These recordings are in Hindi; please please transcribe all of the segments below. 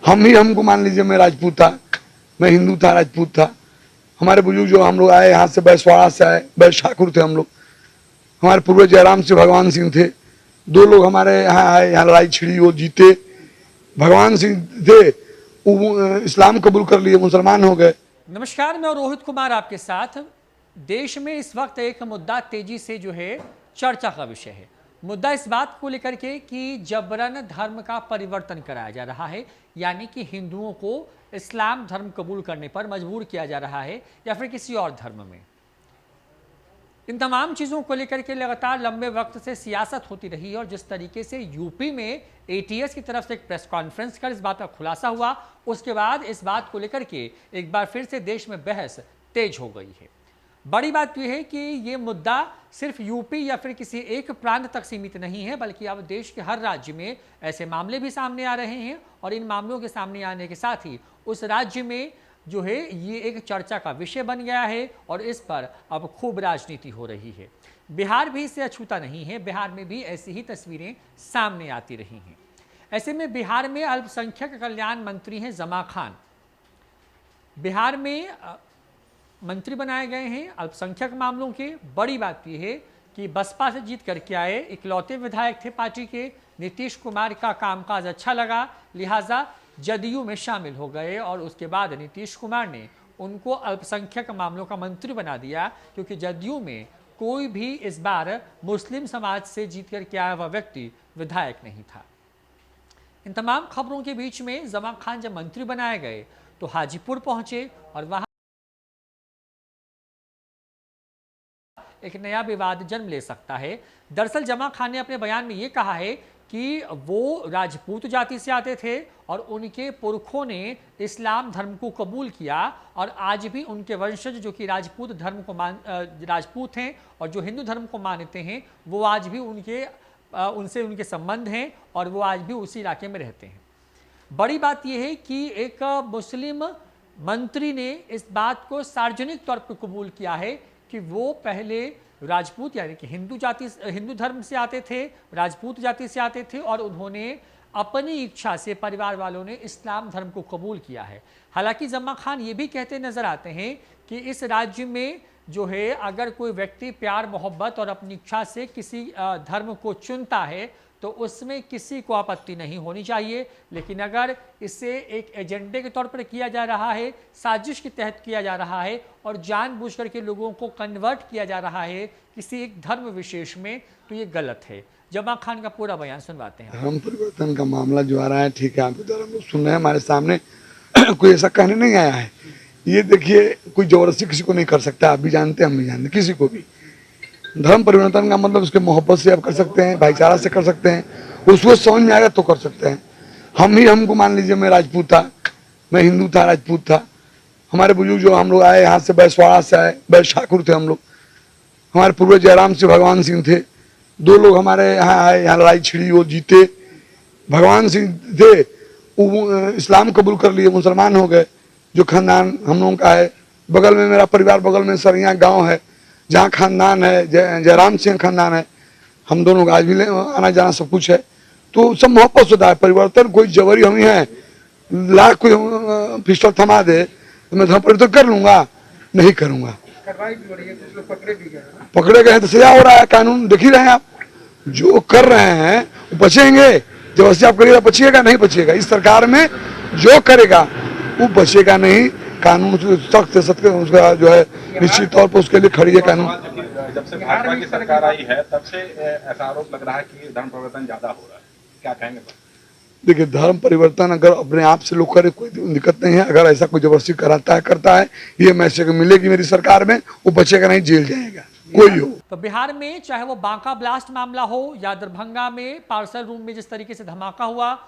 हमको मान लीजिए, मैं राजपूत था, मैं हिंदू था, राजपूत था। हमारे बुजुर्ग जो हम लोग आए यहाँ से, बैसवाड़ा से आए, बैस ठाकुर थे हम लोग। हमारे पूर्वज जयराम सिंह, भगवान सिंह थे। दो लोग हमारे यहाँ आए, यहाँ लड़ाई छिड़ी, वो जीते। भगवान सिंह थे, वो इस्लाम कबूल कर लिए, मुसलमान हो गए। नमस्कार, मैं रोहित कुमार आपके साथ। देश में इस वक्त एक मुद्दा तेजी से जो है चर्चा का विषय है। मुद्दा इस बात को लेकर के कि जबरन धर्म का परिवर्तन कराया जा रहा है, यानी कि हिंदुओं को इस्लाम धर्म कबूल करने पर मजबूर किया जा रहा है या फिर किसी और धर्म में। इन तमाम चीज़ों को लेकर के लगातार लंबे वक्त से सियासत होती रही और जिस तरीके से यूपी में एटीएस की तरफ से एक प्रेस कॉन्फ्रेंस कर इस बात का खुलासा हुआ, उसके बाद इस बात को लेकर के एक बार फिर से देश में बहस तेज हो गई है। बड़ी बात यह है कि ये मुद्दा सिर्फ यूपी या फिर किसी एक प्रांत तक सीमित नहीं है, बल्कि अब देश के हर राज्य में ऐसे मामले भी सामने आ रहे हैं और इन मामलों के सामने आने के साथ ही उस राज्य में जो है ये एक चर्चा का विषय बन गया है और इस पर अब खूब राजनीति हो रही है। बिहार भी इससे अछूता नहीं है, बिहार में भी ऐसी ही तस्वीरें सामने आती रही हैं। ऐसे में बिहार में अल्पसंख्यक कल्याण मंत्री हैं जमा खान। बिहार में मंत्री बनाए गए हैं अल्पसंख्यक मामलों के। बड़ी बात यह है कि बसपा से जीत करके आए इकलौते विधायक थे पार्टी के। नीतीश कुमार का कामकाज अच्छा लगा, लिहाजा जदयू में शामिल हो गए और उसके बाद नीतीश कुमार ने उनको अल्पसंख्यक मामलों का मंत्री बना दिया, क्योंकि जदयू में कोई भी इस बार मुस्लिम समाज से जीत करके आया हुआ व्यक्ति विधायक नहीं था। इन तमाम खबरों के बीच में जमा खान जब मंत्री बनाए गए तो हाजीपुर पहुंचे और वहां एक नया विवाद जन्म ले सकता है। दरअसल जमा खान ने अपने बयान में ये कहा है कि वो राजपूत जाति से आते थे और उनके पुरखों ने इस्लाम धर्म को कबूल किया और आज भी उनके वंशज जो कि राजपूत धर्म को राजपूत हैं और जो हिंदू धर्म को मानते हैं, वो आज भी उनसे उनके संबंध हैं और वो आज भी उसी इलाके में रहते हैं। बड़ी बात यह है कि एक मुस्लिम मंत्री ने इस बात को सार्वजनिक तौर पर कबूल किया है कि वो पहले राजपूत यानी कि हिंदू धर्म से आते थे, राजपूत जाति से आते थे और उन्होंने अपनी इच्छा से परिवार वालों ने इस्लाम धर्म को कबूल किया है। हालांकि जमा खान ये भी कहते नजर आते हैं कि इस राज्य में जो है अगर कोई व्यक्ति प्यार मोहब्बत और अपनी इच्छा से किसी धर्म को चुनता है तो उसमें किसी को आपत्ति नहीं होनी चाहिए, लेकिन अगर इसे एक एजेंडे के तौर पर किया जा रहा है, साजिश के तहत किया जा रहा है और जानबूझ करके लोगों को कन्वर्ट किया जा रहा है किसी एक धर्म विशेष में, तो ये गलत है। जमा खान का पूरा बयान सुनवाते हैं। धर्म परिवर्तन का मामला जो आ रहा है, ठीक है, आपके द्वारा सुन रहे हैं, हमारे सामने कोई ऐसा कहने नहीं आया है। ये देखिए, कोई जबरदस्ती किसी को नहीं कर सकता, आप भी जानते हैं, हम भी जानते, किसी को भी। धर्म परिवर्तन का मतलब उसके मोहब्बत से आप कर सकते हैं, भाईचारा से कर सकते हैं, उसको समझ में आएगा तो कर सकते हैं। हमको मान लीजिए, मैं राजपूत था, मैं हिंदू था, राजपूत था। हमारे बुजुर्ग जो हम लोग आए यहाँ से, बैसवाड़ा से आए, बैस ठाकुर थे हम लोग। हमारे पूर्वज जयराम सिंह, भगवान सिंह थे। दो लोग हमारे यहाँ आए, यहाँ लड़ाई छिड़ी, वो जीते। भगवान सिंह थे, वो इस्लाम कबूल कर लिए, मुसलमान हो गए। जो खानदान हम लोगों का है, बगल में मेरा परिवार, बगल में सरिया गांव है, जहाँ खानदान है जयराम सिंह खानदान है। हम दोनों का आज भी आना जाना सब कुछ है, तो सब मोहब्बत होता है। परिवर्तन कोई जबरी हम ही है, लाख कोई पिस्टल थमा दे तो मैं धर्म परिवर्तन कर लूंगा, नहीं करूंगा। पकड़े गए तो सजा हो रहा है, कानून देख ही रहे हैं आप। जो कर रहे हैं वो बचेंगे, जब आप करिएगा बचिएगा, नहीं बचिएगा। इस सरकार में जो करेगा वो बचेगा नहीं। कानून सख्त सख्त उसका जो है निश्चित तौर पर उसके लिए खड़ी है कानून। जब से भाजपा की सरकार आई है तब से ऐसा आरोप लग रहा है कि धर्म परिवर्तन ज्यादा हो रहा है, क्या कहेंगे? देखिए, धर्म परिवर्तन अगर अपने आप से लोग करे कोई दिक्कत नहीं है। अगर ऐसा कोई जबरदस्ती कराता है, करता है, ये मैसेज मिलेगी मेरी सरकार में, वो बचेगा नहीं, जेल जाएगा कोई हो। तो बिहार में चाहे वो बांका ब्लास्ट मामला हो या दरभंगा में पार्सल रूम में जिस तरीके से धमाका हुआ,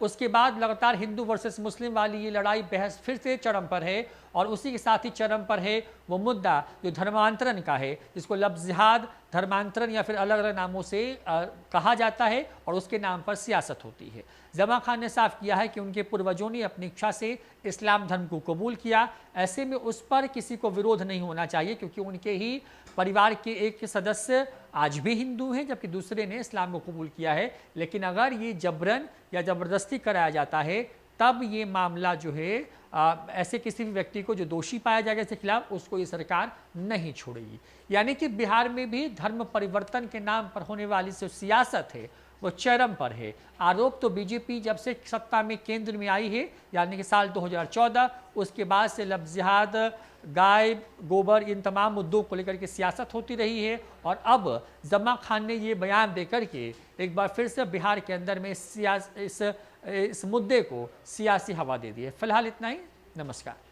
उसके बाद लगातार हिंदू वर्सेस मुस्लिम वाली ये लड़ाई बहस फिर से चरम पर है और उसी के साथ ही चरम पर है वो मुद्दा जो धर्मांतरण का है, जिसको लफ्ज़ जिहाद, धर्मांतरण या फिर अलग अलग नामों से कहा जाता है और उसके नाम पर सियासत होती है। जमा खान ने साफ किया है कि उनके पूर्वजों ने अपनी इच्छा से इस्लाम धर्म को कबूल किया, ऐसे में उस पर किसी को विरोध नहीं होना चाहिए, क्योंकि उनके ही परिवार के एक सदस्य आज भी हिंदू हैं जबकि दूसरे ने इस्लाम को कबूल किया है। लेकिन अगर ये जबरन या ज़बरदस्ती कराया जाता है तब ये मामला जो है ऐसे किसी भी व्यक्ति को जो दोषी पाया जाएगा इसके खिलाफ, उसको ये सरकार नहीं छोड़ेगी। यानी कि बिहार में भी धर्म परिवर्तन के नाम पर होने वाली जो सियासत है वो चरम पर है। आरोप तो बीजेपी जब से सत्ता में केंद्र में आई है, यानी कि साल 2014, उसके बाद से लफ्ज़ जिहाद, गाय गोबर, इन तमाम मुद्दों को लेकर के सियासत होती रही है। और अब जमा खान ने ये बयान देकर के एक बार फिर से बिहार के अंदर में इस मुद्दे को सियासी हवा दे दी है। फिलहाल इतना ही, नमस्कार।